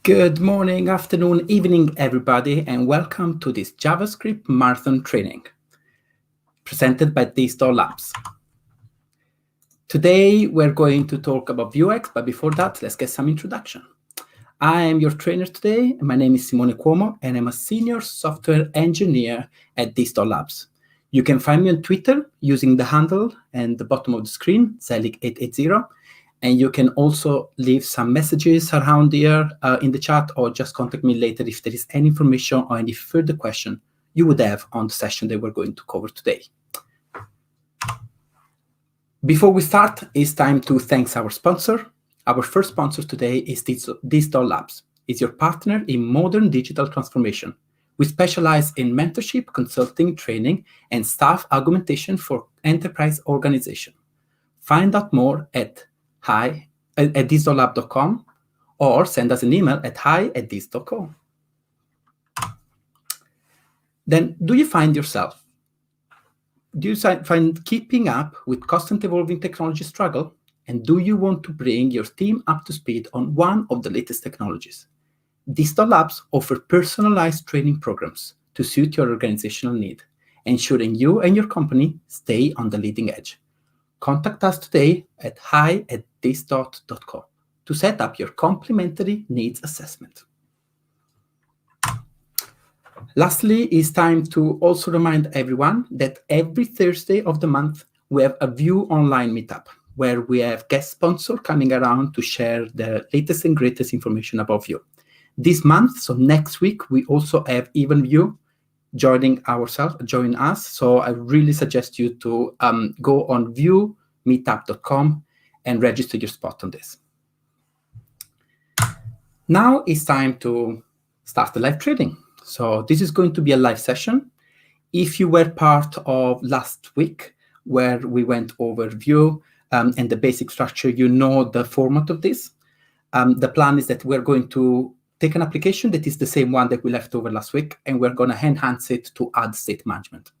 Good morning, afternoon, evening, everybody, and welcome to this JavaScript marathon training presented by Digital Labs. Today, we're going to talk about VueX, but before that, let's get some introduction. I am your trainer today, and my name is Simone Cuomo, and I'm a senior software engineer at Digital Labs. You can find me on Twitter using the handle at the bottom of the screen, Zelig880. And you can also leave some messages around here in the chat, or just contact me later if there is any information or any further question you would have on the session that we're going to cover today. Before we start, it's time to thank our sponsor. Our first sponsor today is Digital Labs. It's your partner in modern digital transformation. We specialize in mentorship, consulting, training, and staff augmentation for enterprise organization. Find out more at digitallab.com or send us an email at hi@dis.com. Then, do you find keeping up with constant evolving technology struggle? And do you want to bring your team up to speed on one of the latest technologies? Digital Labs offer personalized training programs to suit your organizational need, ensuring you and your company stay on the leading edge. Contact us today at hi@dis.com to set up your complimentary needs assessment. Lastly, it's time to also remind everyone that every Thursday of the month, we have a Vue online meetup where we have guest sponsors coming around to share the latest and greatest information about Vue. This month, so next week, we also have Even Vue join us. So I really suggest you to go on vuemeetup.com and register your spot on this. Now it's time to start the live training. So this is going to be a live session. If you were part of last week where we went over Vue and the basic structure, you know the format of this. The plan is that we're going to take an application that is the same one that we left over last week, and we're going to enhance it to add state management.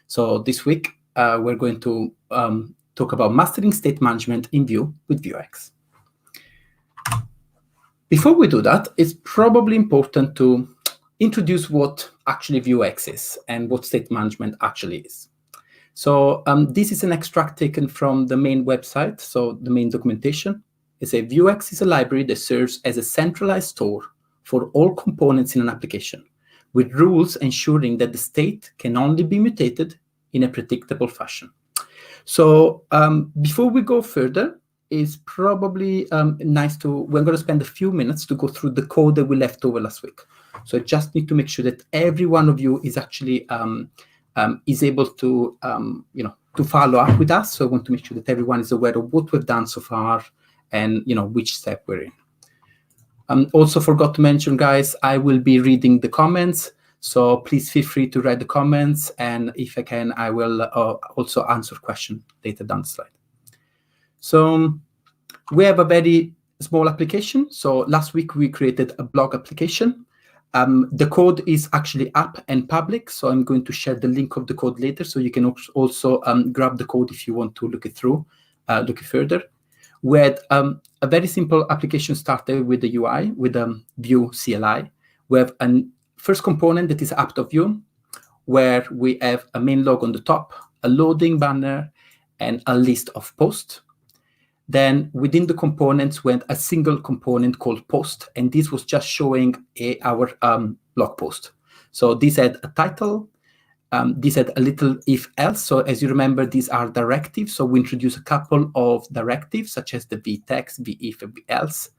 So this week, we're going to talk about mastering state management in Vue with VueX. Before we do that, it's probably important to introduce what actually VueX is and what state management actually is. So this is an extract taken from the main website, so the main documentation. It says VueX is a library that serves as a centralized store for all components in an application, with rules ensuring that the state can only be mutated in a predictable fashion. So before we go further, it's probably we're going to spend a few minutes to go through the code that we left over last week. So I just need to make sure that every one of you is actually is able to, to follow up with us. So I want to make sure that everyone is aware of what we've done so far and, which step we're in. Also forgot to mention, guys, I will be reading the comments. So please feel free to write the comments. And if I can, I will also answer questions later down the slide. So we have a very small application. So last week we created a blog application. The code is actually up and public. So I'm going to share the link of the code later. So you can also grab the code if you want to look it further. We had a very simple application started with the UI, with Vue CLI. We have a first component that is app.vue, where we have a main log on the top, a loading banner, and a list of posts. Then within the components went a single component called post, and this was just showing our blog post. So this had a title. This had a little if else. So as you remember, these are directives. So we introduced a couple of directives, such as the vtext, vif, and velse.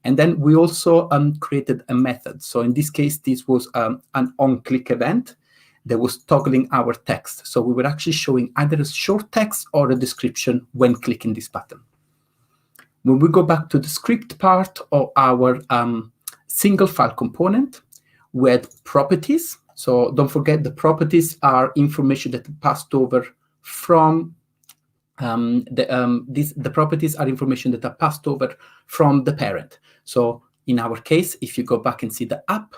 And then we also created a method. So in this case, this was an on-click event that was toggling our text. So we were actually showing either a short text or a description when clicking this button. When we go back to the script part of our single file component, we had properties. So don't forget, the properties are information that passed over from the properties are information that are passed over from the parent. So in our case, if you go back and see the app,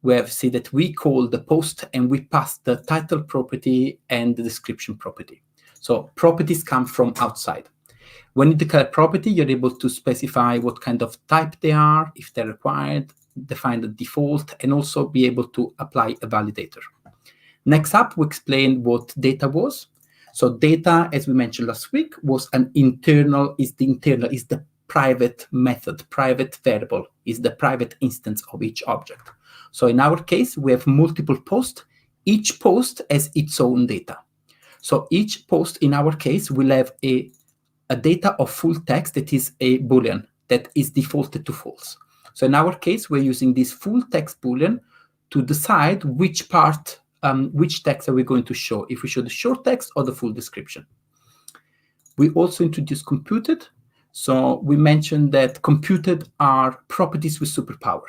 we see that we call the post and we pass the title property and the description property. So properties come from outside. When you declare property, you're able to specify what kind of type they are, if they're required, define the default, and also be able to apply a validator. Next up, we explain what data was. So data, as we mentioned last week, was is the private method, private variable, is the private instance of each object. So in our case, we have multiple posts. Each post has its own data. So each post, in our case, will have a data of full text that is a Boolean that is defaulted to false. So in our case, we're using this full text Boolean to decide which text are we going to show, if we show the short text or the full description. We also introduced computed. So we mentioned that computed are properties with superpower.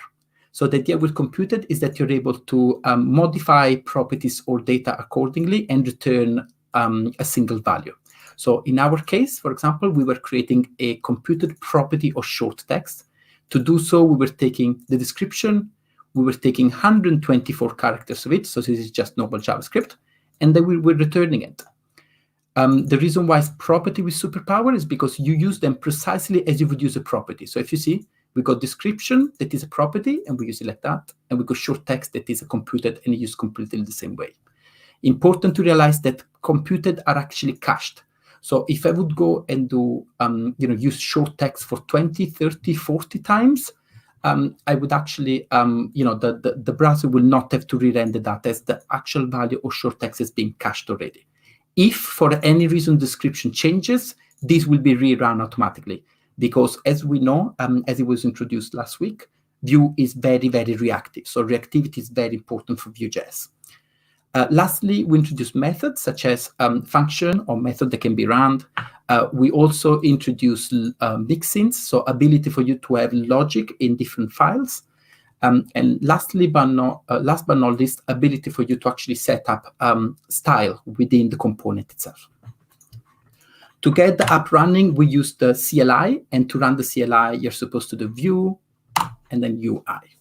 So the idea with computed is that you're able to modify properties or data accordingly and return a single value. So in our case, for example, we were creating a computed property of short text. To do so, we were taking the description, we were taking 124 characters of it, so this is just normal JavaScript, and then we were returning it. The reason why it's property with superpower is because you use them precisely as you would use a property. So if you see, we got description that is a property, and we use it like that, and we got short text that is a computed and used completely the same way. Important to realize that computed are actually cached. So if I would go and do, use short text for 20, 30, 40 times, I would actually, the browser will not have to re-render that as the actual value of short text is being cached already. If for any reason description changes, this will be rerun automatically because as we know, as it was introduced last week, Vue is very, very reactive. So reactivity is very important for Vue.js. Lastly, we introduce methods such as function or method that can be run. We also introduce mixins, so ability for you to have logic in different files. And last but not least, ability for you to actually set up style within the component itself. To get the app running, we use the CLI, and to run the CLI, you're supposed to do Vue and then UI.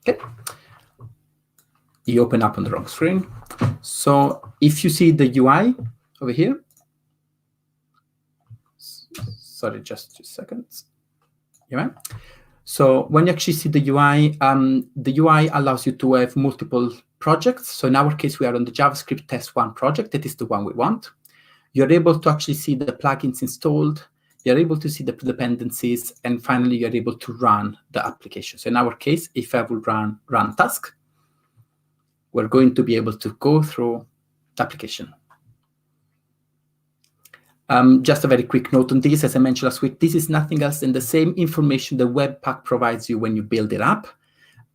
Okay, you open up on the wrong screen. So if you see the UI over here, sorry, just 2 seconds. Yeah. So when you actually see the UI allows you to have multiple projects. So in our case, we are on the JavaScript test 1 project. That is the one we want. You're able to actually see the plugins installed. You're able to see the dependencies, and finally, you're able to run the application. So in our case, if I will run task, we're going to be able to go through the application. Just a very quick note on this, as I mentioned last week, this is nothing else than the same information the Webpack provides you when you build it up,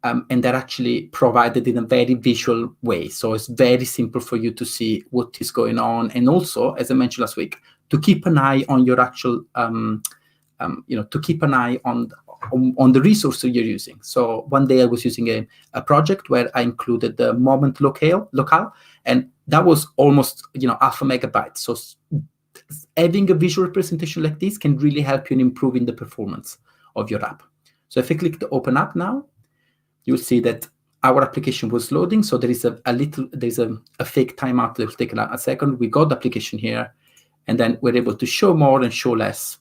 and they're actually provided in a very visual way. So it's very simple for you to see what is going on, and also, as I mentioned last week, to keep an eye on your actual, to keep an eye on the resources you're using. So one day I was using a project where I included the moment locale, and that was almost, half a megabyte. So having a visual representation like this can really help you in improving the performance of your app. So if I click the open up now, you'll see that our application was loading. So there is a fake timeout that will take a second. We got the application here, and then we're able to show more and show less.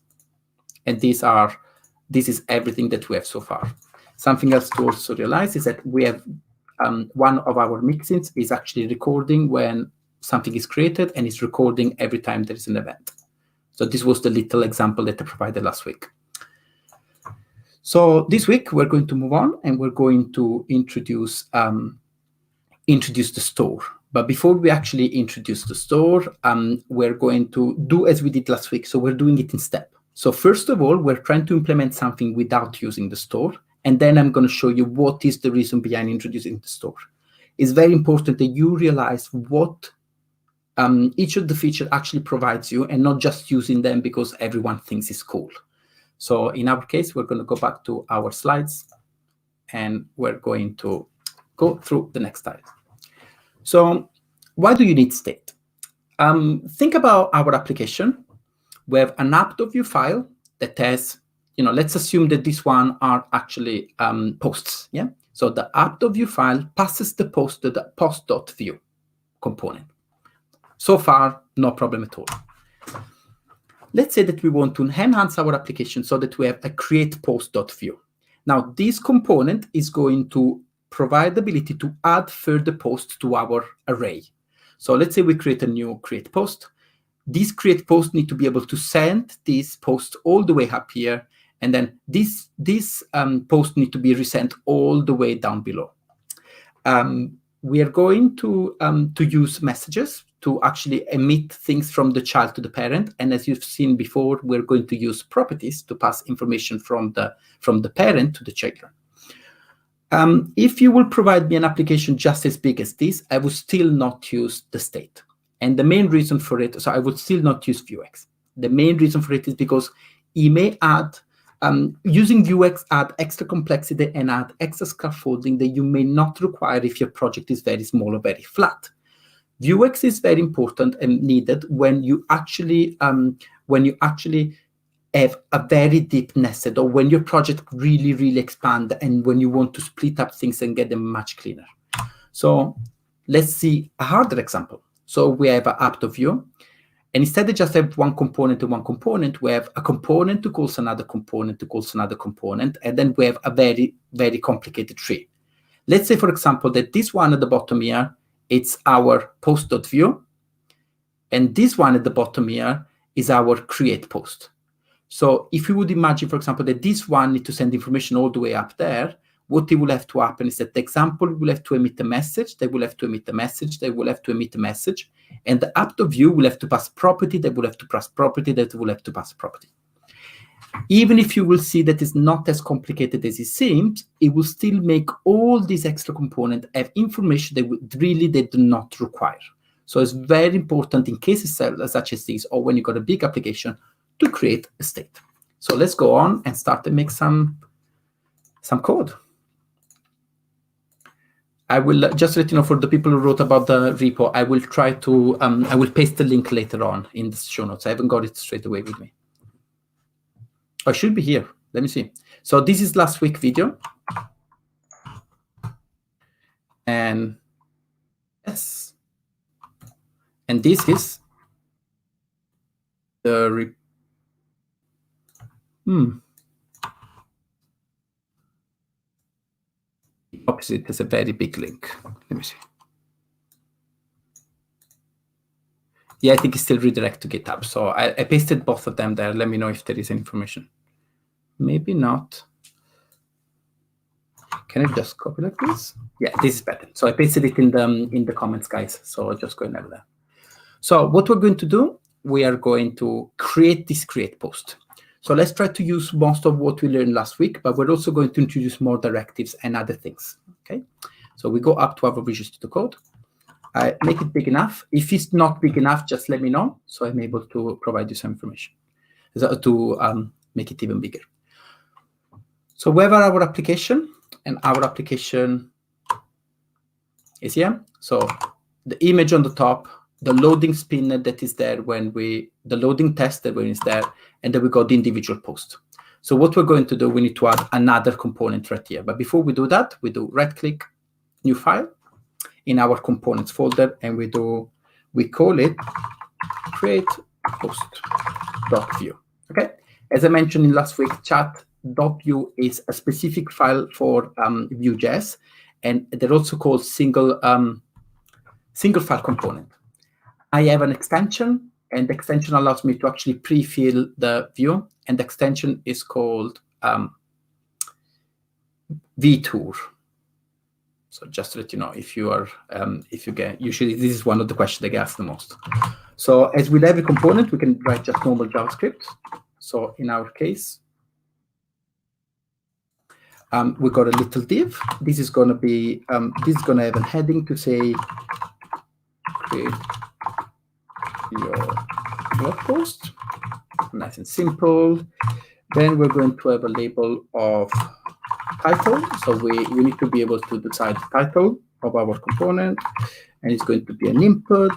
And this is everything that we have so far. Something else to also realize is that we have one of our mixins is actually recording when something is created, and it's recording every time there is an event. So this was the little example that I provided last week. So this week we're going to move on, and we're going to introduce the store. But before we actually introduce the store, we're going to do as we did last week. So we're doing it in step. So first of all, we're trying to implement something without using the store. And then I'm going to show you what is the reason behind introducing the store. It's very important that you realize what each of the features actually provides you, and not just using them because everyone thinks it's cool. So in our case, we're going to go back to our slides, and we're going to go through the next slide. So why do you need state? Think about our application. We have an app.vue file that has, let's assume that this one are actually posts. Yeah. So the app.vue file passes the post to the post.vue component. So far, no problem at all. let's say that we want to enhance our application so that we have a create post.view. Now, this component is going to provide the ability to add further posts to our array. So let's say we create a new create post. This create post need to be able to send this post all the way up here, and then this post need to be resent all the way down below. We are going to use messages to actually emit things from the child to the parent, and as you've seen before, we're going to use properties to pass information from the parent to the children. If you will provide me an application just as big as this, I would still not use the state. And the main reason for it, so I would still not use VueX. The main reason for it is because it may add, using VueX add extra complexity and add extra scaffolding that you may not require if your project is very small or very flat. VueX is very important and needed when you actually have a very deep nested, or when your project really expand and when you want to split up things and get them much cleaner. So let's see a harder example. So we have an app.view, and instead of just have one component to one component, we have a component to calls another component to calls another component, and then we have a very complicated tree. Let's say, for example, that this one at the bottom here, it's our post.view, and this one at the bottom here is our create post. So if you would imagine, for example, that this one needs to send information all the way up there, what it will have to happen is that the example will have to emit a message, they will have to emit a message, they will have to emit a message, and the app.view will have to pass property, they will have to pass property, that will have to pass property. Even if you will see that it's not as complicated as it seems, it will still make all these extra components have information that they do not require. So it's very important in cases such as these, or when you got a big application, to create a state. So let's go on and start to make some code. I will just let you know, for the people who wrote about the repo, I will try to, I will paste the link later on in the show notes. I haven't got it straight away with me. Oh, it should be here. Let me see. So this is last week's video. And yes. And this is the opposite is a very big link. Let me see. Yeah, I think it's still redirect to GitHub. So I pasted both of them there. Let me know if there is any information. Maybe not. Can I just copy like this? Yeah, this is better. So I pasted it in the comments, guys. So just go and have that. So what we're going to do, we are going to create this create post. So let's try to use most of what we learned last week, but we're also going to introduce more directives and other things. Okay. So we go up to our Visual Studio Code. I make it big enough. If it's not big enough, just let me know, so I'm able to provide you some information to make it even bigger. So we have our application, and our application is here. So the image on the top, the loading spinner that is there the loading test that when it's there, and then we got the individual post. So what we're going to do, we need to add another component right here. But before we do that, we do right-click, new file, in our components folder, and we call it create post.view. Okay. As I mentioned in last week chat.view is a specific file for Vue.js, and they're also called single file component. I have an extension, and the extension allows me to actually pre-fill the view, and the extension is called vtour. So just to let you know, if you are, usually this is one of the questions they get asked the most. So as with every component, we can write just normal JavaScript. So in our case, we got a little div. This is going to be, this is going to have a heading to say, create your blog post. Nice and simple. Then we're going to have a label of title. So we need to be able to decide the title of our component, and it's going to be an input,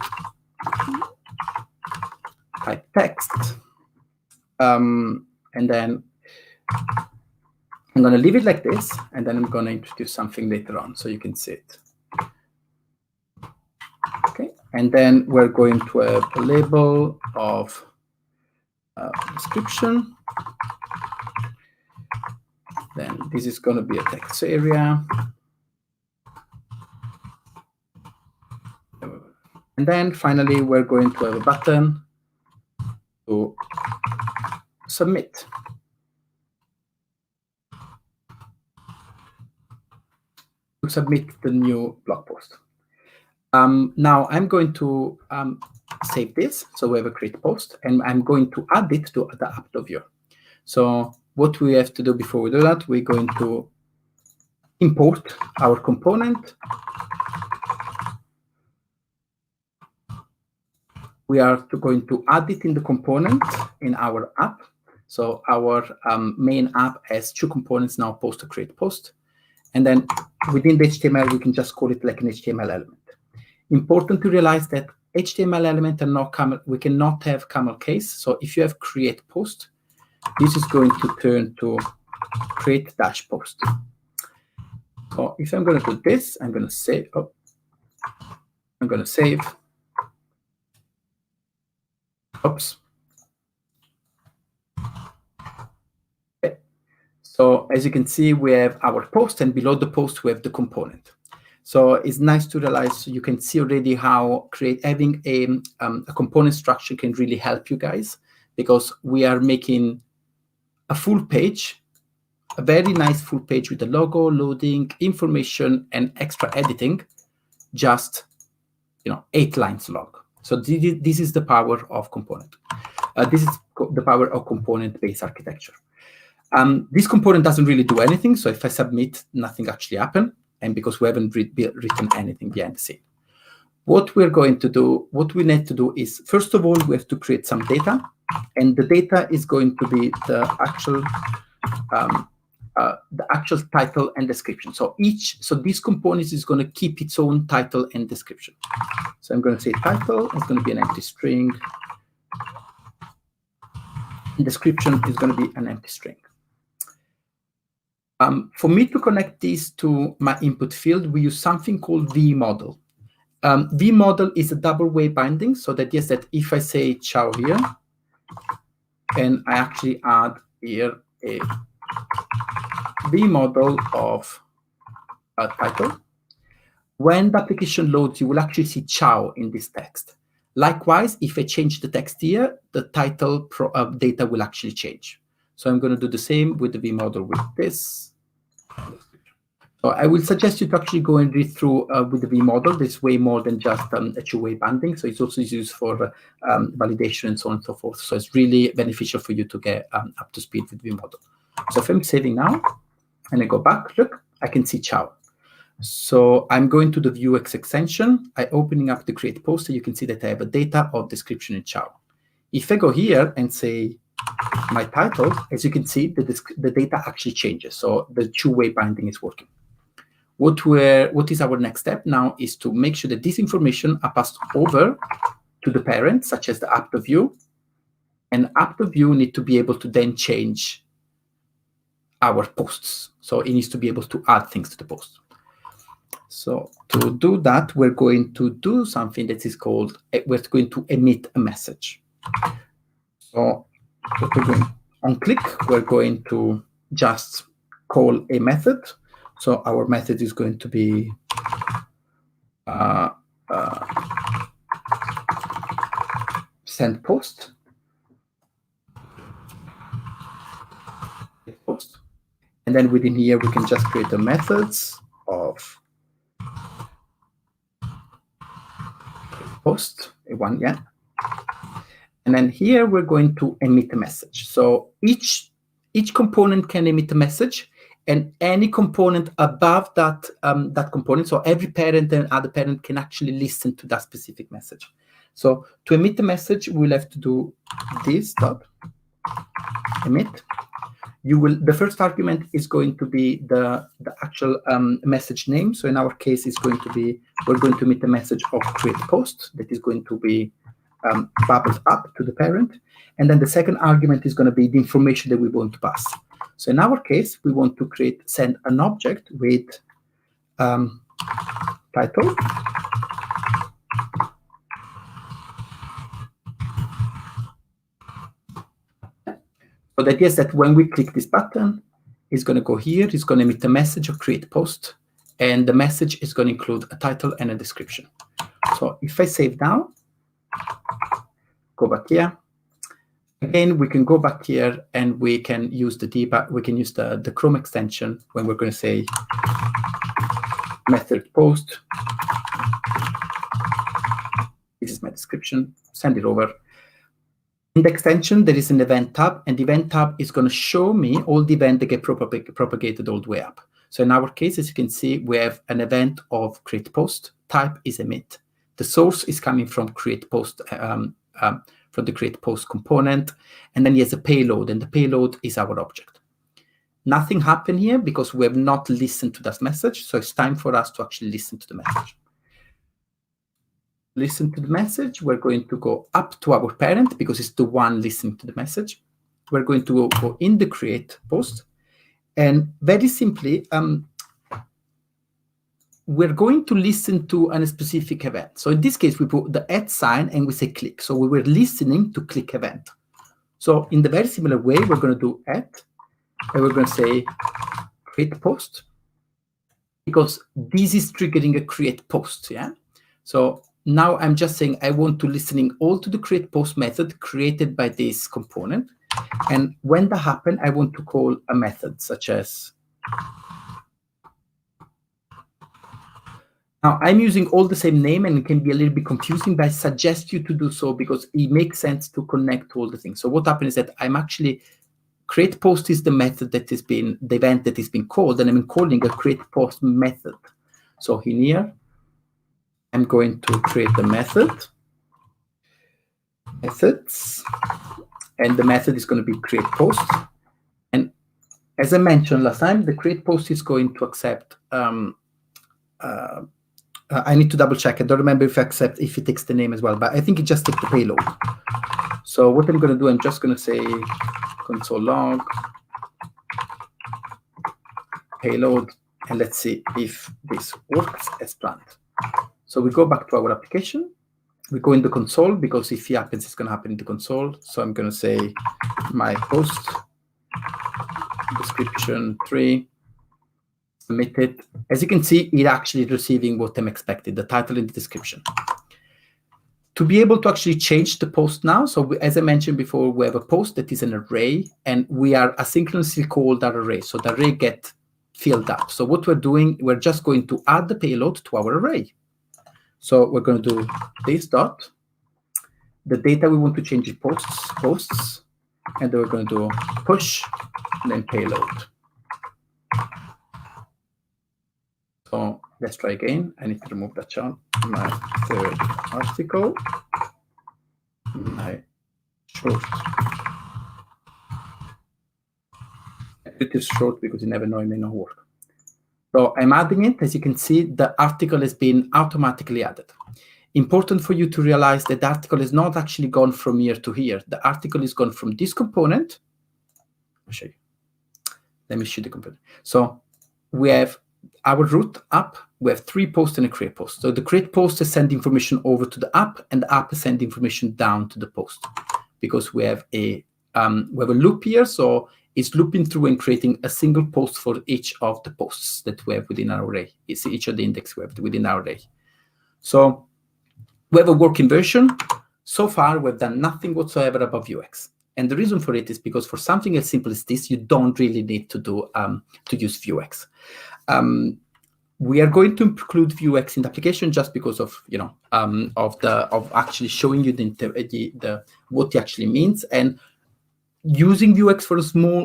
type text, and then I'm going to leave it like this, and then I'm going to introduce something later on so you can see it. Okay, and then we're going to have a label of description. Then this is going to be a text area. And then finally, we're going to have a button to submit. To submit the new blog post. Now I'm going to save this. So we have a create post, and I'm going to add it to the app of view. So what we have to do before we do that, we're going to import our component. We are going to add it in the component in our app. So our main app has two components now, post to create post. And then within the HTML, we can just call it like an HTML element. Important to realize that HTML element are not camel, we cannot have camel case. So if you have create post, this is going to turn to create dash post. So if I'm going to do this, I'm going to say, I'm going to save. Oops. Okay. So as you can see, we have our post, and below the post, we have the component. So it's nice to realize, you can see already how having a component structure can really help you guys, because we are making a full page, a very nice full page with the logo, loading, information, and extra editing, just 8 lines long. So this is the power of component. This is the power of component-based architecture. This component doesn't really do anything. So if I submit, nothing actually happened. And because we haven't written anything behind the scene. What we're going to do, what we need to do is, first of all, we have to create some data. And the data is going to be the actual title and description. So this component is going to keep its own title and description. So I'm going to say title is going to be an empty string. And description is going to be an empty string. For me to connect these to my input field, we use something called vModel. vModel is a double-way binding, so that yes, that if I say ciao here, and I actually add here a vModel of a title, when the application loads, you will actually see ciao in this text. Likewise, if I change the text here, the title data will actually change. So I'm going to do the same with the vModel with this. So I will suggest you to actually go and read through with the vModel. There's way more than just a two-way banding. So it's also used for validation and so on and so forth. So it's really beneficial for you to get up to speed with vModel. So if I'm saving now and I go back, look, I can see ciao. So I'm going to the VueX extension. I'm opening up the create post, and you can see that I have a data of description in ciao. If I go here and say my title, as you can see, the data actually changes. So the two-way binding is working. What is our next step now is to make sure that this information are passed over to the parent, such as the app of view, and app of view need to be able to then change our posts. So it needs to be able to add things to the post. So to do that, we're going to do something that is called, we're going to emit a message. So what we're going on click, we're going to just call a method. So our method is going to be send post. And then within here, we can just create the methods of post, one, yeah. And then here, we're going to emit a message. So each component can emit a message, and any component above that that component, so every parent and other parent can actually listen to that specific message. So to emit the message, we'll have to do this dot emit. The first argument is going to be the actual message name. So in our case, it's going to be, we're going to emit the message of create post that is going to be bubbled up to the parent. And then the second argument is going to be the information that we want to pass. So in our case, we want to send an object with title, So the idea is that when we click this button, it's going to go here, it's going to emit a message or create post, and the message is going to include a title and a description. So if I save now, go back here, again, we can go back here and we can use the debug, we can use the Chrome extension when we're going to say method post. This is my description, send it over. In the extension, there is an event tab, and the event tab is going to show me all the events that get propagated all the way up. So in our case, as you can see, we have an event of create post, type is emit. The source is coming from create post, from the create post component, and then he has a payload, and the payload is our object. Nothing happened here because we have not listened to that message, so it's time for us to actually listen to the message. Listen to the message, we're going to go up to our parent because it's the one listening to the message. We're going to go in the create post, and very simply, we're going to listen to a specific event. So in this case, we put the @ sign and we say click. So we were listening to click event. So in the very similar way, we're going to do @ and we're going to say create post, because this is triggering a create post. Yeah. So now I'm just saying I want to listening all to the create post method created by this component. And when that happens, I want to call a method such as, now I'm using all the same name and it can be a little bit confusing, but I suggest you to do so because it makes sense to connect all the things. So what happens is that I'm actually, create post is the method that has been, the event that has been called, and I'm calling a create post method. So in here, I'm going to create a method, methods, and the method is going to be create post. And as I mentioned last time, the create post is going to accept, I need to double check. I don't remember if it takes the name as well, but I think it just takes the payload. So what I'm going to do, I'm just going to say console log payload, and let's see if this works as planned. So we go back to our application. We go in the console because if it happens, it's going to happen in the console. So I'm going to say my post description 3 submitted. As you can see, it actually receiving what I'm expecting, the title and the description. To be able to actually change the post now, so as I mentioned before, we have a post that is an array, and we are asynchronously call that array. So the array get filled up. So what we're doing, we're just going to add the payload to our array. So we're going to do this dot. The data we want to change is posts, and then we're going to do push, and then payload. So let's try again. I need to remove that chart. My third article, my short. It is short because you never know, it may not work. So I'm adding it. As you can see, the article has been automatically added. Important for you to realize that the article is not actually gone from here to here. The article is gone from this component. I'll show you. Let me show the component. So we have our root app. We have 3 posts and a create post. So the create post is sending information over to the app, and the app is sending information down to the post, because we have a loop here. So it's looping through and creating a single post for each of the posts that we have within our array. It's each of the index we have within our array. So we have a working version. So far, we've done nothing whatsoever about VueX. And the reason for it is because for something as simple as this, you don't really need to do to use VueX. We are going to include VueX in the application just because of of actually showing you what it actually means. And using VueX for a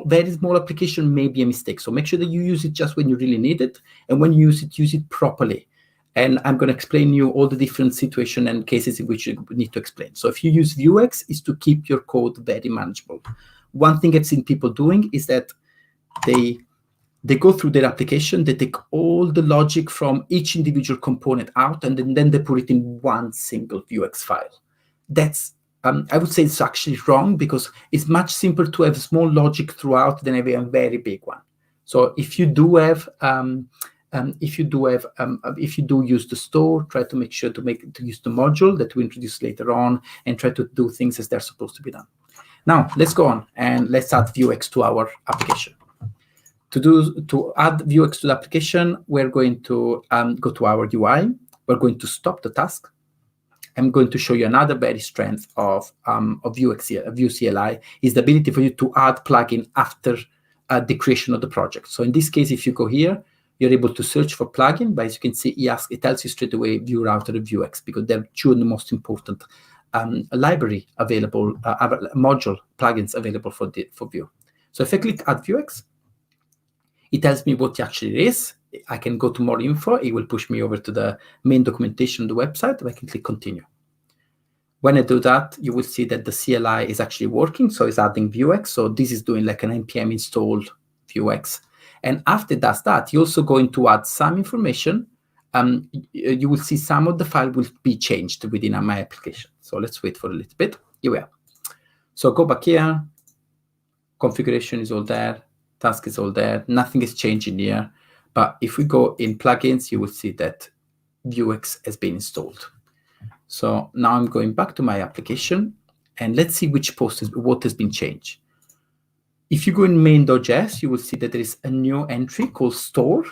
very small application may be a mistake. So make sure that you use it just when you really need it, and when you use it properly. And I'm going to explain you all the different situations and cases in which you need to explain. So if you use VueX, is to keep your code very manageable. One thing I've seen people doing is that they go through their application, they take all the logic from each individual component out, and then they put it in one single VueX file. That's I would say it's actually wrong, because it's much simpler to have small logic throughout than having a very big one. So if you do have if you do use the store, try to make sure to use the module that we introduce later on, and try to do things as they're supposed to be done. Now let's go on and let's add VueX to our application. To add VueX to the application, we're going to go to our UI. We're going to stop the task. I'm going to show you another very strength of VueX, Vue CLI, is the ability for you to add plugin after the creation of the project. So in this case, if you go here, you're able to search for plugin, but as you can see, it tells you straight away Vue Router and VueX, because they're two of the most important library available, module plugins available for Vue. So if I click Add VueX, it tells me what it actually is. I can go to more info. It will push me over to the main documentation on the website. I can click Continue. When I do that, you will see that the CLI is actually working. So it's adding VueX. So this is doing like an npm install VueX. And after it does that, you're also going to add some information. You will see some of the file will be changed within my application. So let's wait for a little bit. Here we are. So go back here. Configuration is all there. Task is all there. Nothing is changing here. But if we go in plugins, you will see that VueX has been installed. So now I'm going back to my application, and let's see what has been changed. If you go in main.js, you will see that there is a new entry called store.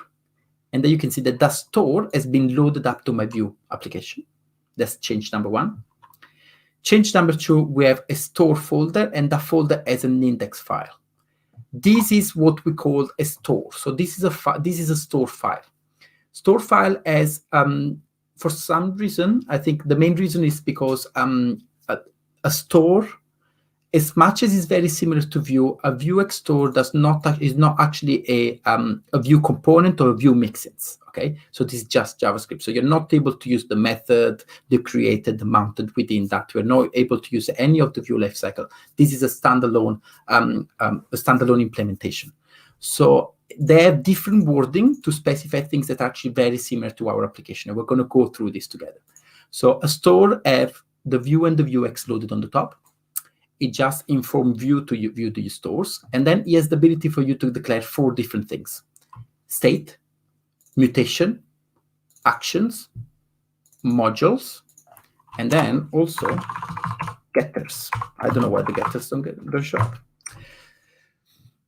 And then you can see that that store has been loaded up to my Vue application. That's change number 1. Change number 2, we have a store folder, and that folder has an index file. This is what we call a store. So this is a store file. Store file has, for some reason, I think the main reason is because a store, as much as it's very similar to Vue, a VueX store is not actually a Vue component or a Vue mixins. Okay, so this is just JavaScript. So you're not able to use the method, the created, the mounted within that. You're not able to use any of the Vue lifecycle. This is a standalone implementation. So they have different wording to specify things that are actually very similar to our application. And we're going to go through this together. So a store have the Vue and the VueX loaded on the top. It just informs Vue to view the stores. And then it has the ability for you to declare 4 different things: state, mutation, actions, modules, and then also getters. I don't know why the getters don't show up.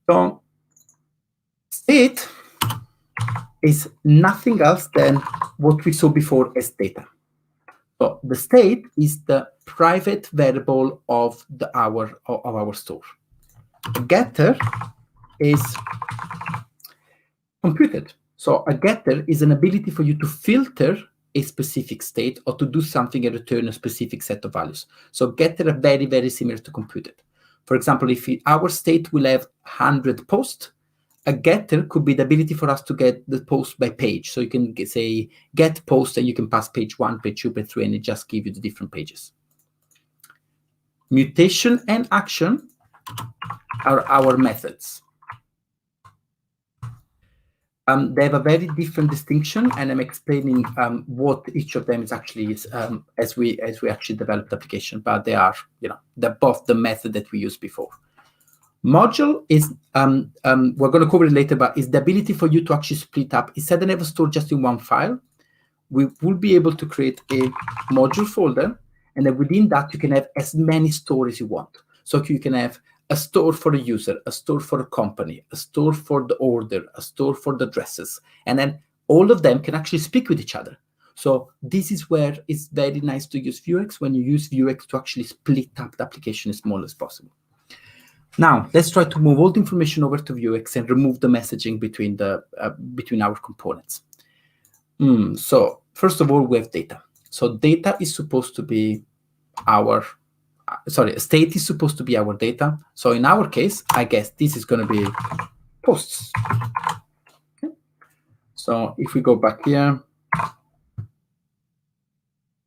So state is nothing else than what we saw before as data. So the state is the private variable of our store. A getter is computed. So a getter is an ability for you to filter a specific state or to do something and return a specific set of values. So getter are very, very similar to computed. For example, if our state will have 100 posts, a getter could be the ability for us to get the post by page. So you can say get post, and you can pass page 1, page 2, page 3, and it just gives you the different pages. Mutation and action are our methods. They have a very different distinction, and I'm explaining what each of them is actually as we actually develop the application. But they are, they're both the method that we used before. Module is we're going to cover it later, but is the ability for you to actually split up. Instead of never store just in one file, we will be able to create a module folder, and then within that you can have as many stores as you want. So you can have a store for a user, a store for a company, a store for the order, a store for the addresses, and then all of them can actually speak with each other. So this is where it's very nice to use VueX, when you use VueX to actually split up the application as small as possible. Now, let's try to move all the information over to VueX and remove the messaging between our components. So first of all, we have data. So data is supposed to be state is supposed to be our data. So in our case, I guess this is going to be posts. Okay. So if we go back here,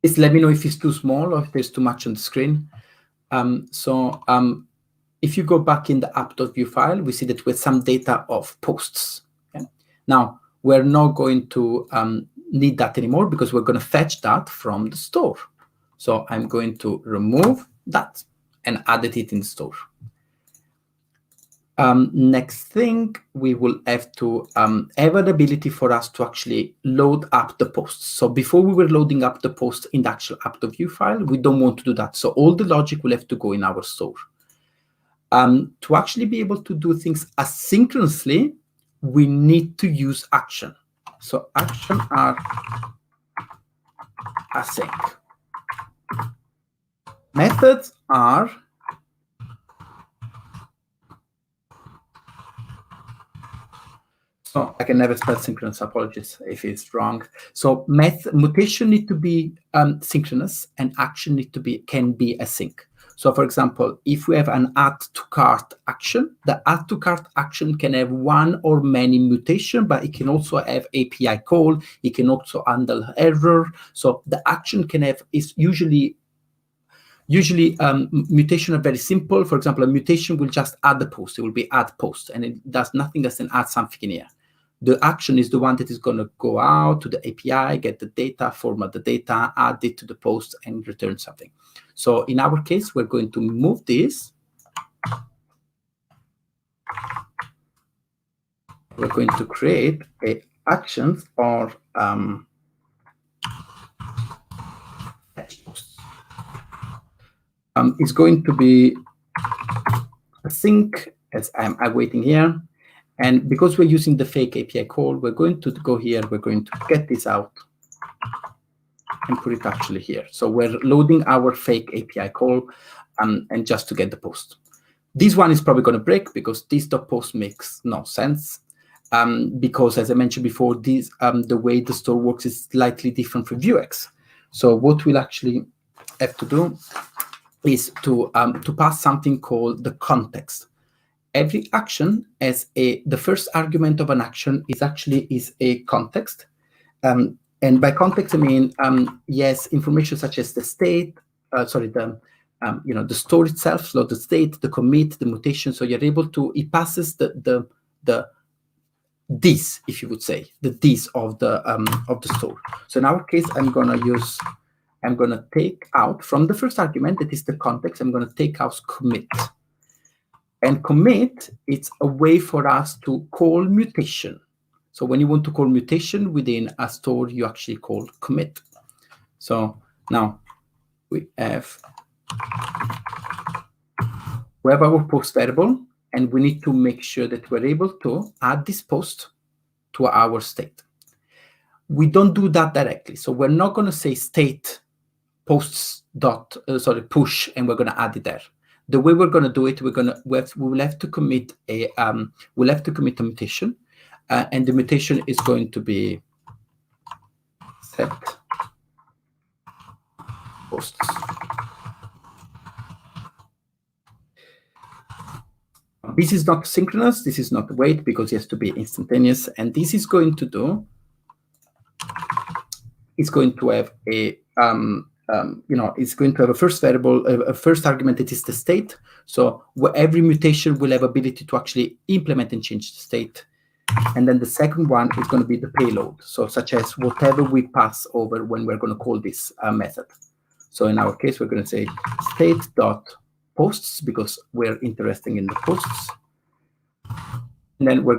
please let me know if it's too small or if there's too much on the screen. If you go back in the app.vue file, we see that we have some data of posts. Okay? Now, we're not going to need that anymore because we're going to fetch that from the store. So I'm going to remove that and add it in the store. Next thing, we will have to have an ability for us to actually load up the posts. So before we were loading up the post in the actual app.vue file, we don't want to do that. So all the logic will have to go in our store. To actually be able to do things asynchronously, we need to use action. So action are async. Methods are so I can never spell synchronous. Apologies if it's wrong. So mutation need to be synchronous, and action can be async. So, for example, if we have an add to cart action, the add to cart action can have one or many mutation, but it can also have API call. It can also handle error. So the action is usually mutation are very simple. For example, a mutation will just add the post. It will be add post, and it does nothing else than add something in here. The action is the one that is going to go out to the API, get the data, format the data, add it to the post, and return something. So in our case, we're going to move this. We're going to create actions or posts. It's going to be async, as I'm waiting here. And because we're using the fake API call, we're going to go here. We're going to get this out and put it actually here. So we're loading our fake API call and just to get the post. This one is probably going to break because this .post makes no sense. Because as I mentioned before, the way the store works is slightly different from VueX. So what we'll actually have to do is to pass something called the context. Every action has the first argument of an action is a context. And by context, I mean, yes, information such as the state, the store itself, so the state, the commit, the mutation. So you're able to, it passes the this, if you would say, the this of the store. So in our case, I'm gonna take out from the first argument, that is the context, I'm gonna take out commit. And commit, it's a way for us to call mutation. So when you want to call mutation within a store, you actually call commit. So now we have our post variable, and we need to make sure that we're able to add this post to our state. We don't do that directly. So we're not going to say state posts push, and we're going to add it there. The way we're going to do it, we will have to commit a mutation, and the mutation is going to be set posts. This is not synchronous. This is not wait, because it has to be instantaneous. And this is going to do. It's going to have a it's going to have a first variable, a first argument that is the state. So every mutation will have ability to actually implement and change the state. And then the second one is going to be the payload. So such as whatever we pass over when we're going to call this method. So in our case, we're going to say state.posts, because we're interested in the posts. And then we're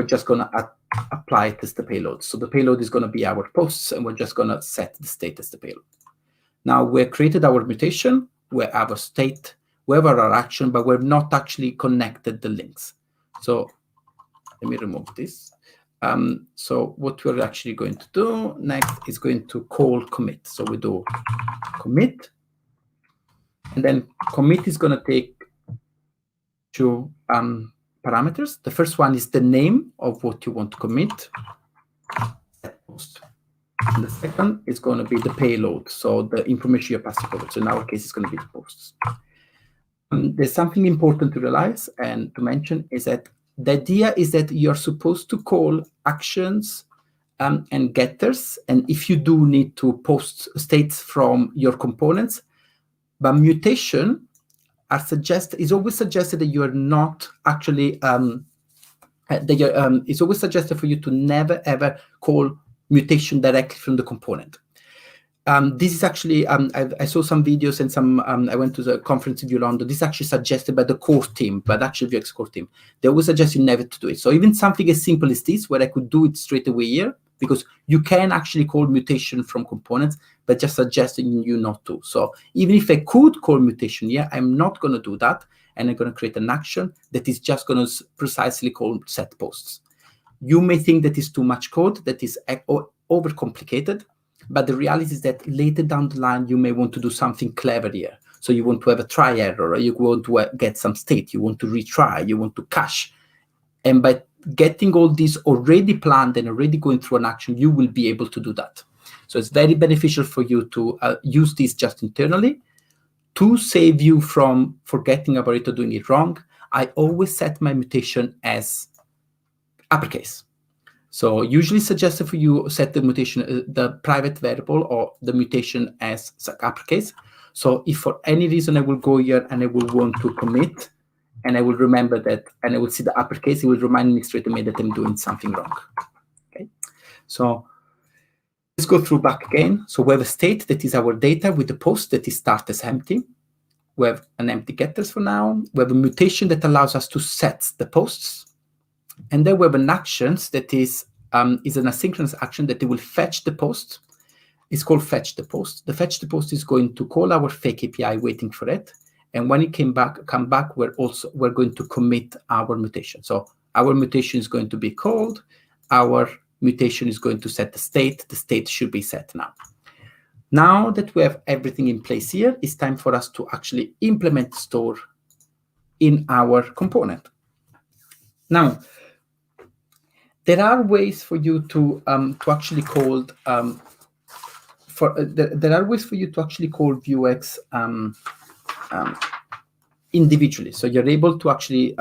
just going to apply it as the payload. So the payload is going to be our posts, and we're just going to set the state as the payload. Now we've created our mutation, we have our state, we have our action, but we're not actually connected the links. So let me remove this. So what we're actually going to do next is going to call commit. So we do commit, and then commit is going to take two parameters. The first one is the name of what you want to commit, and the second is going to be the payload, so the information you're passing over. So in our case, it's going to be the posts. There's something important to realize and to mention, is that the idea is that you're supposed to call actions and getters, and if you do need to post states from your components, but mutation is always suggested that you are not actually it's always suggested for you to never ever call mutation directly from the component. This is actually I saw some videos and some I went to the conference in London. This is actually suggested by the core team, but actually VueX core team. They always suggest you never to do it. So even something as simple as this, where I could do it straight away here, because you can actually call mutation from components, but just suggesting you not to. So even if I could call mutation here, I'm not going to do that. And I'm going to create an action that is just going to precisely call set posts. You may think that is too much code, that is overcomplicated, but the reality is that later down the line, you may want to do something clever here. So you want to have a try error, or you want to get some state, you want to retry, you want to cache. And by getting all these already planned and already going through an action, you will be able to do that. So it's very beneficial for you to use this just internally. To save you from forgetting about it or doing it wrong, I always set my mutation as uppercase. So usually suggested for you set the mutation, the private variable or the mutation as uppercase. So if for any reason I will go here and I will want to commit, and I will remember that, and I will see the uppercase, it will remind me straight away that I'm doing something wrong. Okay, so let's go through back again. So we have a state that is our data with the post that is start as empty. We have an empty getters for now. We have a mutation that allows us to set the posts. And then we have an actions that is an asynchronous action that it will fetch the post. It's called fetch the post. The fetch the post is going to call our fake API waiting for it. And when it come back, we're going to commit our mutation. So our mutation is going to be called. Our mutation is going to set the state. The state should be set now. Now that we have everything in place here, it's time for us to actually implement store in our component. Now, there are ways for you to actually call there are ways for you to actually call VueX individually. So you're able to actually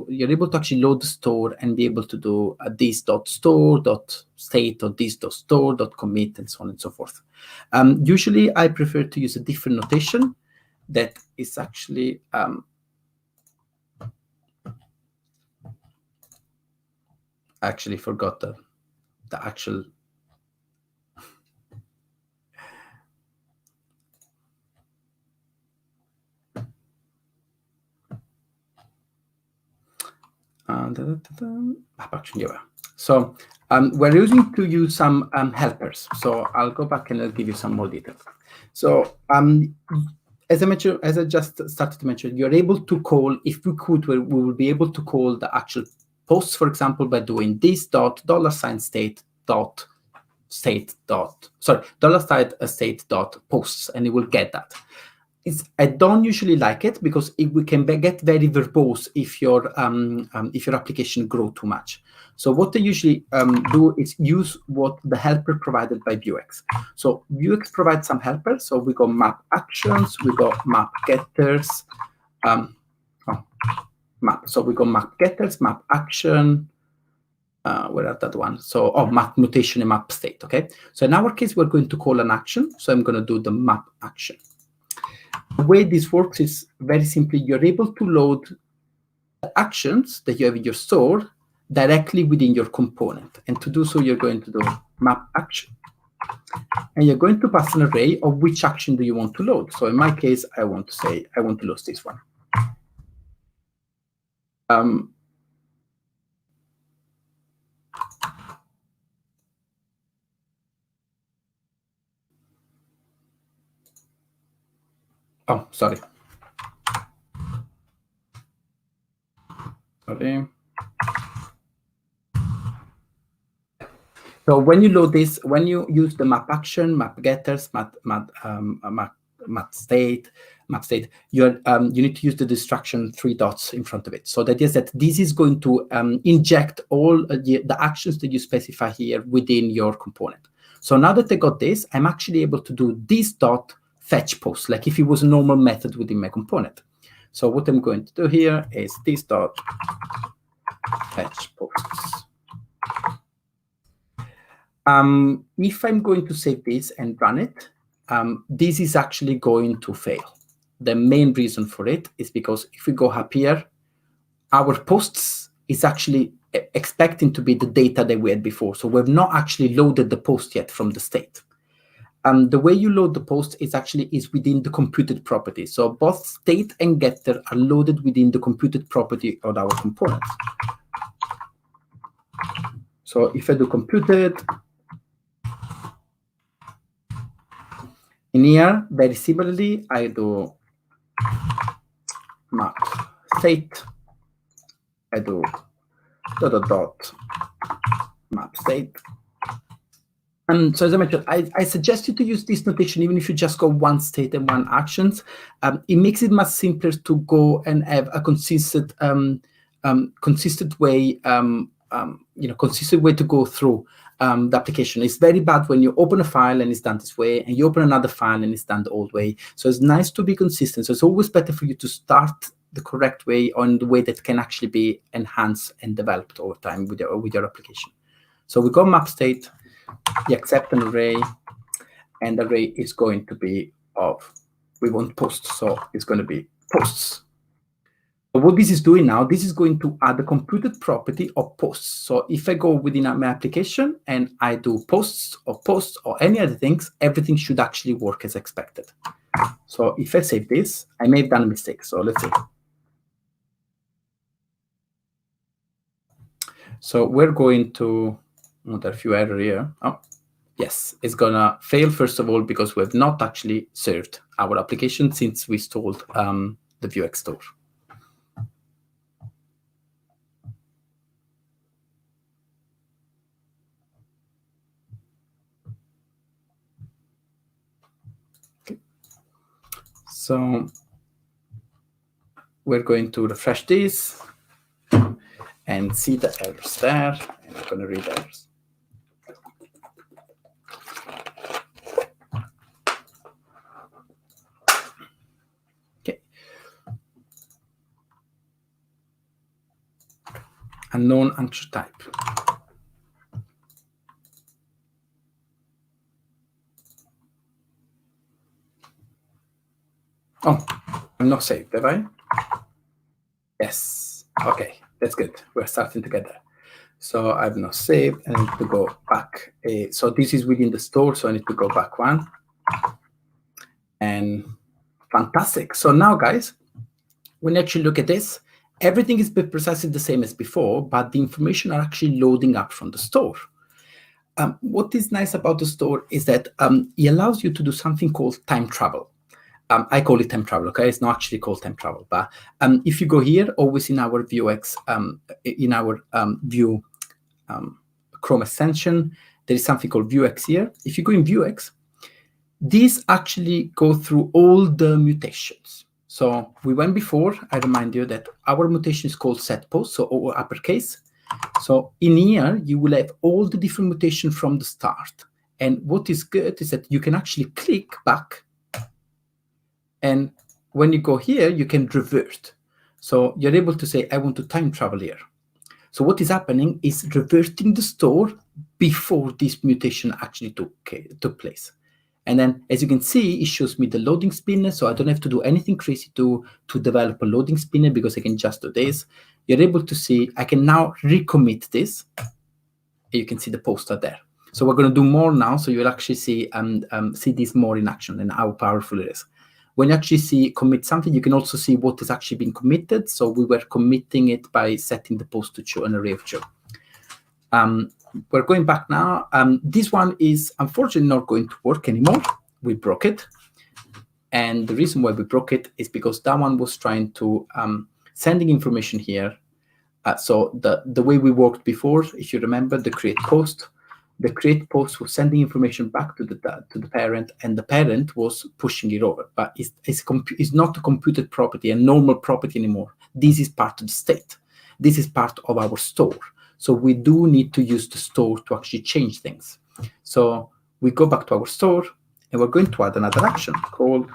you're able to actually load the store and be able to do this.store.state or this.store.commit and so on and so forth. Usually I prefer to use a different notation that is actually actually forgot the actual So we're using to use some helpers. So I'll go back and I'll give you some more details. So as I mentioned, as I just started to mention, you're able to call, if we could, we will be able to call the actual posts, for example, by doing this dot $state dot state dot state dot posts, and it will get that. I don't usually like it because we can get very verbose if your application grow too much. So what they usually do is use what the helper provided by VueX. So VueX provides some helpers. So we got map actions, we got map getters, map. So we got map getters, map action. Where are that one? So map mutation and map state. Okay. So in our case, we're going to call an action. So I'm going to do the map action. The way this works is very simply, you're able to load the actions that you have in your store directly within your component. And to do so, you're going to do map action. And you're going to pass an array of which action do you want to load. So in my case, I want to say, I want to load this one. Oh, sorry. So when you load this, when you use the map action, map getters, map state, you need to use the destruction 3 dots in front of it. So that is that this is going to inject all the actions that you specify here within your component. So now that I got this, I'm actually able to do this dot fetch post, like if it was a normal method within my component. So what I'm going to do here is this dot fetch posts. If I'm going to save this and run it, this is actually going to fail. The main reason for it is because if we go up here, our posts is actually expecting to be the data that we had before. So we've not actually loaded the post yet from the state. The way you load the post is within the computed property. So both state and getter are loaded within the computed property of our components. So if I do computed, In here, very similarly, I do map state. I do dot map state. And so as I mentioned, I suggest you to use this notation even if you just go one state and one actions. It makes it much simpler to go and have a consistent way, consistent way to go through the application. It's very bad when you open a file and it's done this way, and you open another file and it's done the old way. So it's nice to be consistent. So it's always better for you to start the correct way on the way that can actually be enhanced and developed over time with your application. So we go map state. We accept an array, and the array is going to be of, we want posts, so it's going to be posts. So what this is doing now, this is going to add the computed property of posts. So if I go within my application and I do posts or any other things, everything should actually work as expected. So if I save this, I may have done a mistake. So let's see. So we're going to, there are a few errors here. Oh, yes, it's gonna fail first of all because we have not actually served our application since we installed the VueX store. Okay. So we're going to refresh this and see the errors there, and I'm gonna read errors. Unknown anchor type. Oh, I'm not saved, have I? Yes. Okay, that's good. We're starting together. So I've not saved. I need to go back. So this is within the store, so I need to go back one. And fantastic. So now, guys, when you actually look at this, everything is precisely the same as before, but the information are actually loading up from the store. What is nice about the store is that it allows you to do something called time travel. I call it time travel, okay? It's not actually called time travel, but if you go here, always in our VueX, in our Vue Chrome extension, there is something called VueX here. If you go in VueX, these actually go through all the mutations. So we went before, I remind you that our mutation is called set post, so all uppercase. So in here, you will have all the different mutations from the start. And what is good is that you can actually click back. And when you go here, you can revert. So you're able to say, I want to time travel here. So what is happening is reverting the store before this mutation actually took place. And then, as you can see, it shows me the loading spinner. So I don't have to do anything crazy to develop a loading spinner because I can just do this. You're able to see, I can now recommit this. You can see the poster there. So we're going to do more now. So you'll actually see this more in action and how powerful it is. When you actually see commit something, you can also see what is actually being committed. So we were committing it by setting the post to show an array of Joe. We're going back now. This one is unfortunately not going to work anymore. We broke it. And the reason why we broke it is because that one was trying to sending information here. So the way we worked before, if you remember, the create post was sending information back to the parent, and the parent was pushing it over. But it's not a computed property, a normal property anymore. This is part of the state. This is part of our store. So we do need to use the store to actually change things. So we go back to our store, and we're going to add another action called.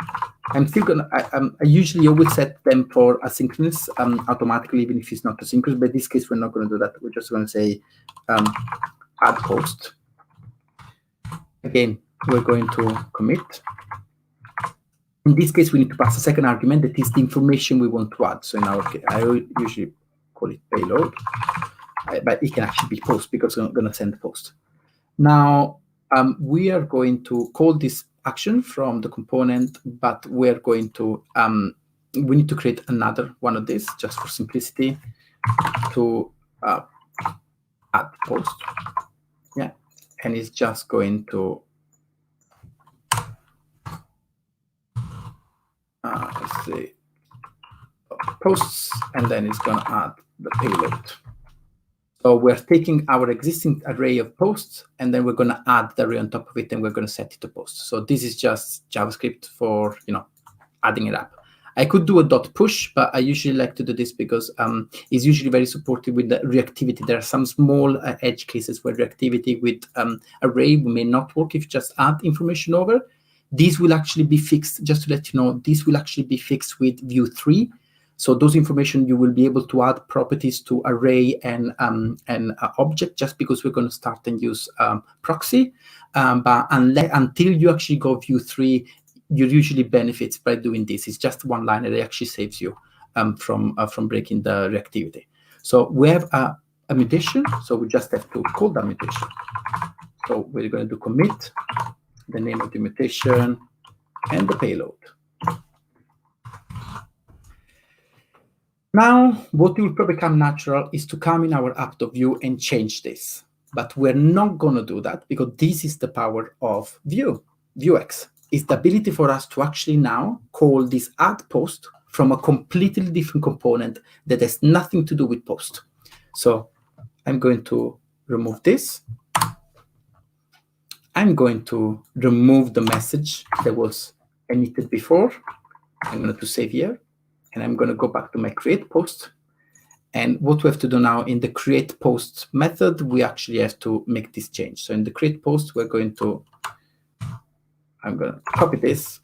I'm still gonna. I usually always set them for asynchronous automatically, even if it's not asynchronous. But in this case, we're not going to do that. We're just going to say add post. Again, we're going to commit. In this case, we need to pass a second argument that is the information we want to add. So in our case, I usually call it payload, but it can actually be post because we're going to send post. Now, we are going to call this action from the component, but we're going to, we need to create another one of this just for simplicity to add post. Yeah, and it's just going to let's say posts, and then it's going to add the payload. So we're taking our existing array of posts, and then we're going to add the array on top of it, and we're going to set it to posts. So this is just JavaScript for adding it up. I could do a .push, but I usually like to do this because it's usually very supportive with the reactivity. There are some small edge cases where reactivity with array may not work if you just add information over. These will actually be fixed, just to let you know, this will actually be fixed with Vue 3. So those information, you will be able to add properties to array and object, just because we're going to start and use proxy. But until you actually go Vue 3, you usually benefits by doing this. It's just one line, and it actually saves you from breaking the reactivity. So we have a mutation, so we just have to call that mutation. So we're going to do commit, the name of the mutation, and the payload. Now, what will probably become natural is to come in our app.vue and change this. But we're not going to do that, because this is the power of VueX. It's the ability for us to actually now call this add post from a completely different component that has nothing to do with post. So I'm going to remove this. I'm going to remove the message that was emitted before. I'm going to save here, and I'm going to go back to my create post. And what we have to do now in the create post method, we actually have to make this change. So in the create post, I'm going to copy this.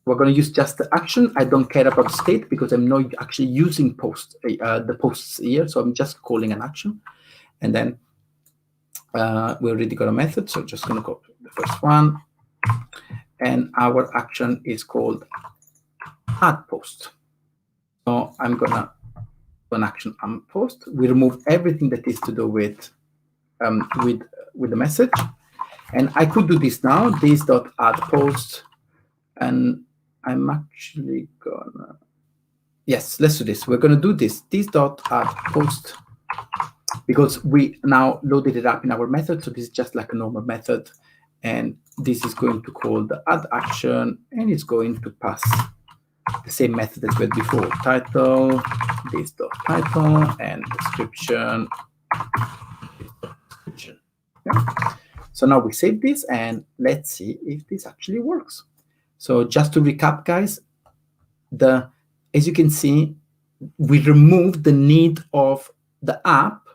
We're going to use just the action. I don't care about the state because I'm not actually using the posts here. So I'm just calling an action. And then we already got a method. So just going to copy the first one. And our action is called add post. So I'm going to do an action on post. We remove everything that is to do with the message. And I could do this now, this.add post, and I'm actually gonna, yes, let's do this. We're gonna do this.add post, because we now loaded it up in our method. So this is just like a normal method. And this is going to call the add action, and it's going to pass the same method as we had before. Title, this.title, and description, this.description. Yeah. So now we save this, and let's see if this actually works. So just to recap, guys, as you can see, we removed the need of the app.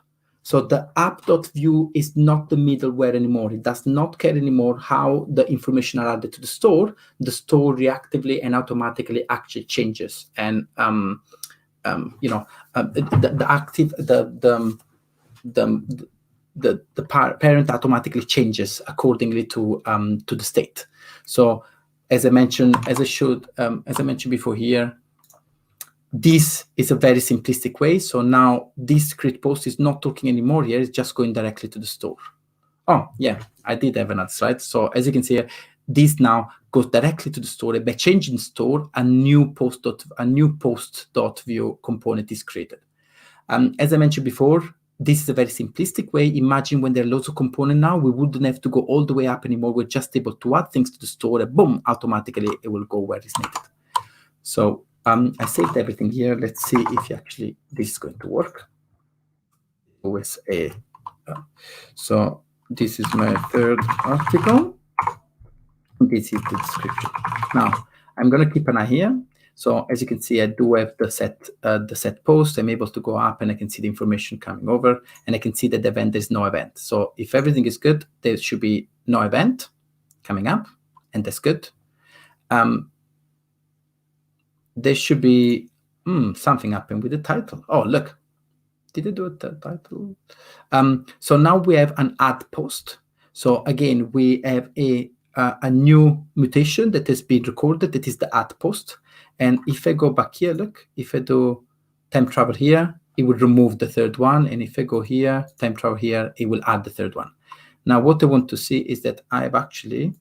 So the app.vue is not the middleware anymore. It does not care anymore how the information are added to the store. The store reactively and automatically actually changes. And the parent automatically changes accordingly to the state. So as I mentioned before here, this is a very simplistic way. So now this create post is not talking anymore here, it's just going directly to the store. Oh yeah, I did have another slide. So as you can see here, this now goes directly to the store, and by changing store, a new post.vue component is created. As I mentioned before, this is a very simplistic way. Imagine when there are lots of components now, we wouldn't have to go all the way up anymore. We're just able to add things to the store, and boom, automatically it will go where it's needed. So I saved everything here. Let's see if actually this is going to work. Always so this is my third article. This is the description. Now I'm going to keep an eye here. So as you can see, I do have the set post. I'm able to go up, and I can see the information coming over, and I can see that the event is no event. So if everything is good, there should be no event coming up, and that's good. There should be something happened with the title. Oh, look, did I do the title? So now we have an add post. So again, we have a new mutation that has been recorded. That is the add post. And if I go back here, look, if I do time travel here, it will remove the third one. And if I go here, time travel here, it will add the third one. Now, what I want to see is that I've actually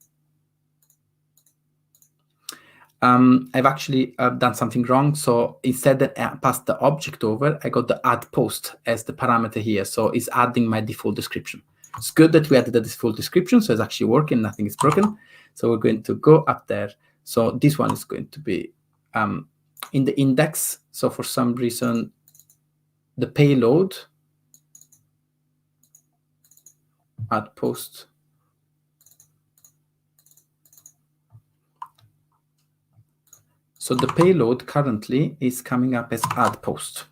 done something wrong. So instead that I passed the object over, I got the add post as the parameter here. So it's adding my default description. It's good that we added the default description, so it's actually working, nothing is broken. So we're going to go up there So this one is going to be in the index. So for some reason, the payload add post. So the payload currently is coming up as add post.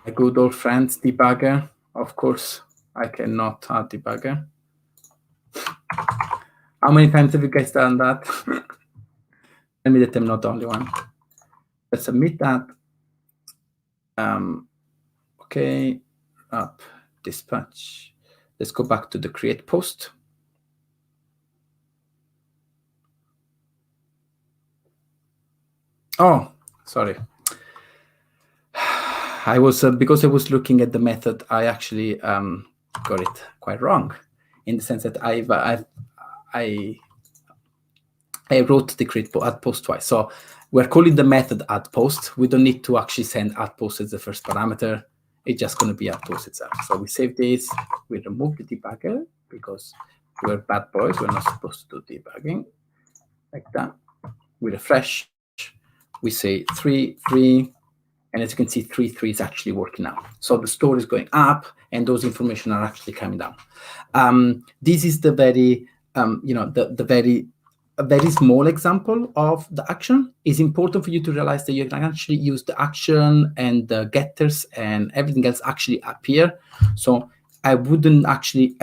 A good old friend's debugger. Of course, I cannot add debugger. How many times have you guys done that? Tell me that I'm not the only one. Let's submit that. Okay, up dispatch. Let's go back to the create post. Oh, sorry. I was because I was looking at the method, I actually got it quite wrong, in the sense that I wrote the create add post twice. So we're calling the method add post. We don't need to actually send add post as the first parameter. It's just going to be add post itself. So we save this. We remove the debugger because we're bad boys. We're not supposed to do debugging like that. We refresh. We say 3.3. And as you can see, 3.3 is actually working now. So the store is going up, and those information are actually coming down. This is the very, a very small example of the action. It's important for you to realize that you can actually use the action and the getters and everything else actually appear. So I don't actually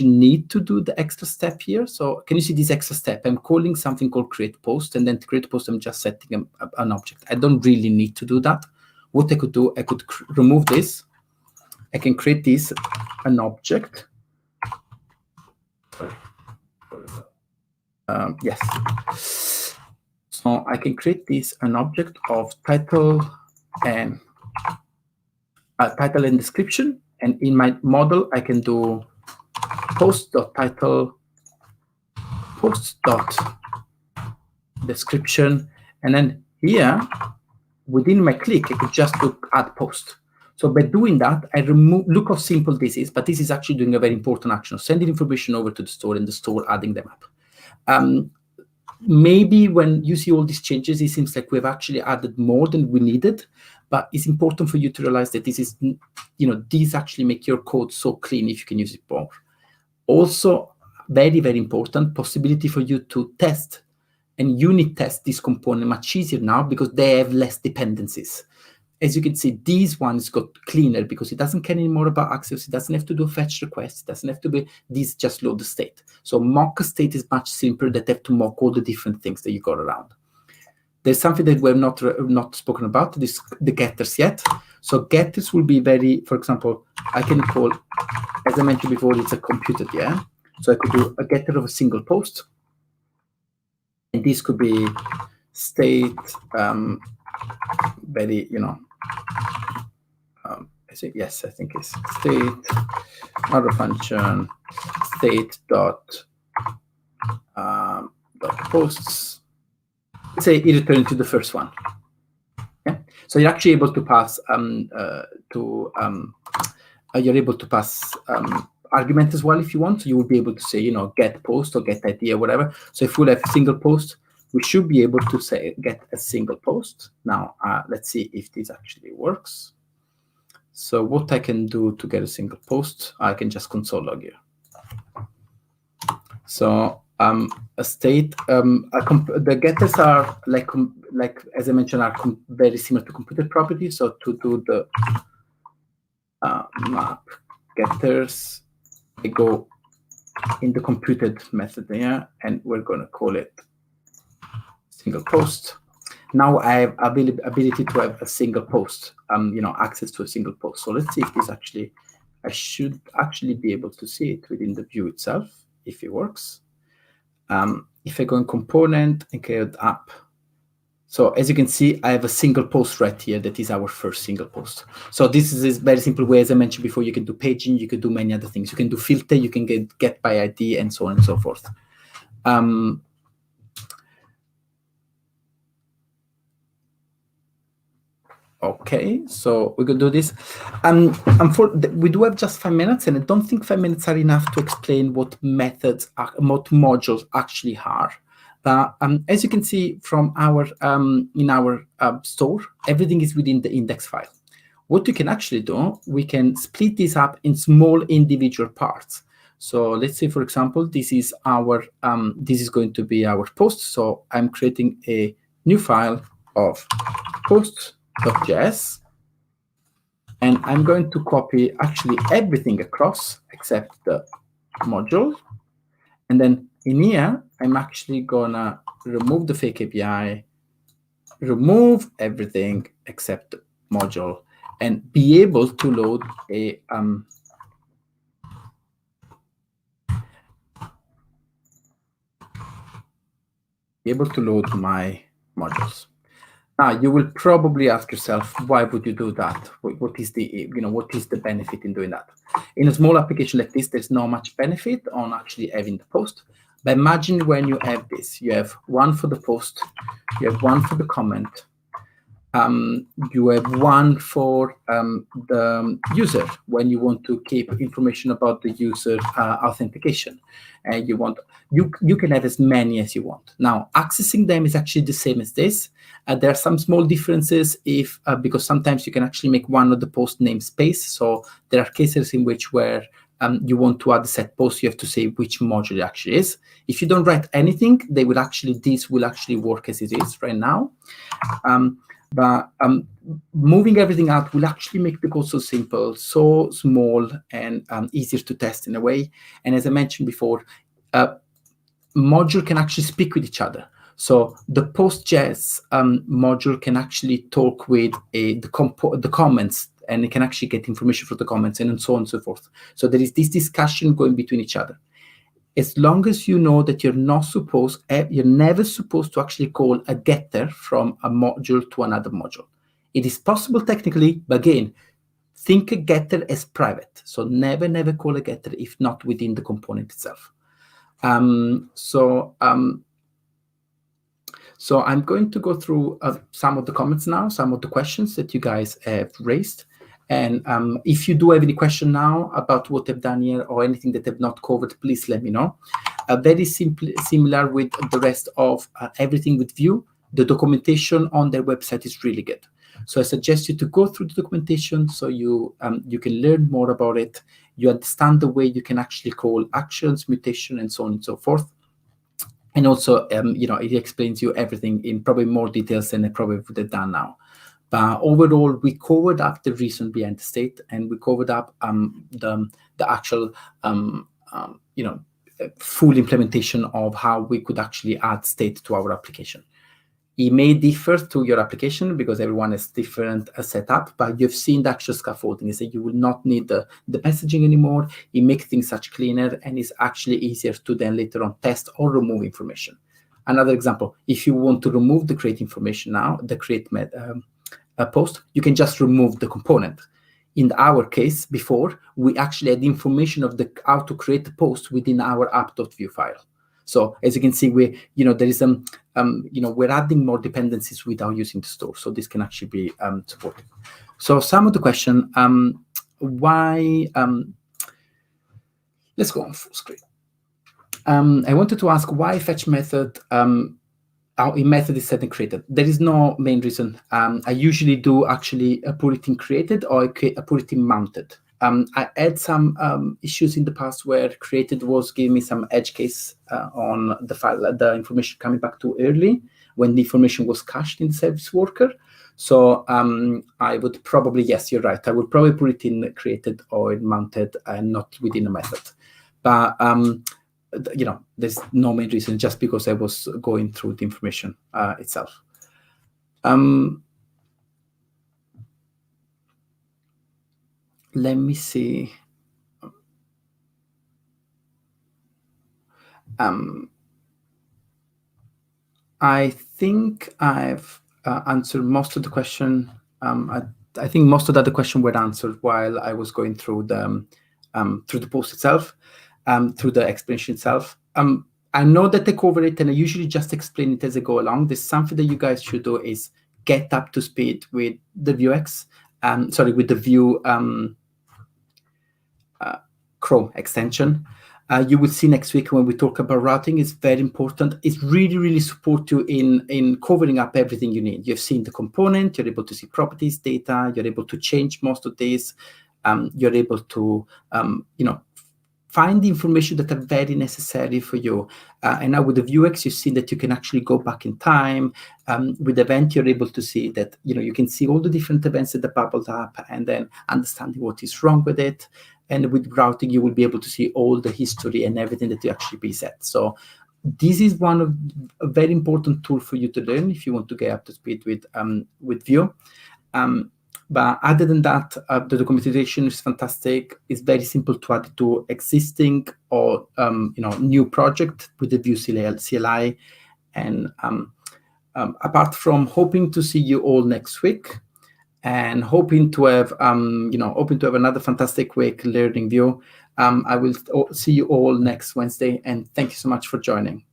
need to do the extra step here. So can you see this extra step? I'm calling something called create post, and then to create post, I'm just setting an object. I don't really need to do that. What I could do, I could remove this. I can create this an object. Yes. So I can create this an object of title and description. And in my model, I can do post.title, post.description, and then here within my click, I could just do add post. So by doing that, I remove, look how simple this is, but this is actually doing a very important action, sending information over to the store and the store adding them up. Maybe when you see all these changes, it seems like we've actually added more than we needed, but it's important for you to realize that this is, these actually make your code so clean if you can use it more. Also, very, very important, possibility for you to test and unit test this component much easier now because they have less dependencies. As you can see, these ones got cleaner because it doesn't care anymore about access. It doesn't have to do a fetch request. It doesn't have to be, these just load the state. So mock a state is much simpler than have to mock all the different things that you got around. There's something that we're not spoken about, the getters yet. So getters will be very, for example, I can call, as I mentioned before, it's a computed, yeah? So I could do a getter of a single post. And this could be state, very, I think it's state, other function, state dot posts. Let's say it returned to the first one. Okay? So you're actually able to pass you're able to pass argument as well if you want. So you will be able to say, get post or get ID or whatever. So if we have a single post, we should be able to say get a single post. Now, let's see if this actually works. So what I can do to get a single post, I can just console log here. So a state, the getters are like as I mentioned, are very similar to computed properties. So to do the map getters, I go in the computed method here, and we're going to call it single post. Now I have ability to have a single post, access to a single post. So let's see if this actually, I should actually be able to see it within the view itself, if it works. If I go in component and create app. So as you can see, I have a single post right here. That is our first single post. So this is a very simple way, as I mentioned before, you can do paging, you can do many other things. You can do filter, you can get by ID, and so on and so forth. So let's see if this actually works. So if I go in component and create app. So as you can see, I have a single post right here. That is our first single post. So this is very simple way, as I mentioned before, you can do paging, you can do many other things. You can do filter, you can get by ID, and so on and so forth. So, as you can see, I have a single post right here. That is our first single post. Okay, so we're going to do this. We do have just 5 minutes, and I don't think 5 minutes are enough to explain what methods, what modules actually are. As you can see from our in our store, everything is within the index file. What you can actually do, we can split this up in small individual parts. So let's say, for example, this is our this is going to be our post. So I'm creating a new file of post.js, and I'm going to copy actually everything across except the module. And then in here, I'm actually gonna remove the fake API, remove everything except the module, and be able to load a my modules. Now, you will probably ask yourself, why would you do that? What is the what is the benefit in doing that? In a small application like this, there's not much benefit on actually having the post. But imagine when you have this, you have one for the post, you have one for the comment, you have one for the user when you want to keep information about the user authentication, and you can have as many as you want. Now, accessing them is actually the same as this. There are some small differences if because sometimes you can actually make one of the post namespace. So there are cases in which where you want to add a set post, you have to say which module it actually is. If you don't write anything, this will actually work as it is right now. But moving everything out will actually make the code so simple, so small, and easier to test in a way. And as I mentioned before, module can actually speak with each other. So the Post.js module can actually talk with the comments, and it can actually get information from the comments, and so on and so forth. So there is this discussion going between each other. As long as you know that you're never supposed to actually call a getter from a module to another module. It is possible technically, but again, think a getter as private. So never call a getter if not within the component itself. So I'm going to go through some of the comments now, some of the questions that you guys have raised. And if you do have any question now about what I've done here or anything that I've not covered, please let me know. Very similar with the rest of everything with Vue. The documentation on their website is really good. So I suggest you to go through the documentation so you can learn more about it. You understand the way you can actually call actions, mutation, and so on and so forth. And also, it explains you everything in probably more details than I probably would have done now. But overall, we covered up the reason behind the state, and we covered up the actual, full implementation of how we could actually add state to our application. It may differ to your application because everyone has different setup, but you've seen the actual scaffolding is that you will not need the messaging anymore. It makes things much cleaner, and it's actually easier to then later on test or remove information. Another example, if you want to remove the create information now, the create post, you can just remove the component. In our case, before, we actually had the information of how to create the post within our app.vue file. So as you can see, there is we're adding more dependencies without using the store. So this can actually be supported. So some of the question, why? Let's go on full screen. I wanted to ask why fetch method. How a method is set and created. There is no main reason. I usually do actually put it in created or I put it in mounted. I had some issues in the past where created was giving me some edge case on the file, the information coming back too early when the information was cached in the service worker. So I would probably, yes, you're right. I would probably put it in created or in mounted and not within a method. But there's no main reason, just because I was going through the information itself. Let me see. I think I've answered most of the question. I think most of the other questions were answered while I was going through the post itself, through the explanation itself. I know that I cover it, and I usually just explain it as I go along. There's something that you guys should do is get up to speed with the VueX, with the Vue Chrome extension. You will see next week when we talk about routing. It's very important. It's really support you in covering up everything you need. You've seen the component, you're able to see properties, data, you're able to change most of this. You're able to, find the information that are very necessary for you. And now with the VueX, you've seen that you can actually go back in time. With event, you're able to see that, you can see all the different events that are bubbled up and then understanding what is wrong with it. And with routing, you will be able to see all the history and everything that you actually preset. So this is one of a very important tool for you to learn if you want to get up to speed with Vue. But other than that, the documentation is fantastic. It's very simple to add to existing or new project with the Vue CLI. And apart from hoping to see you all next week, and hoping to have another fantastic week learning Vue, I will see you all next Wednesday. And thank you so much for joining.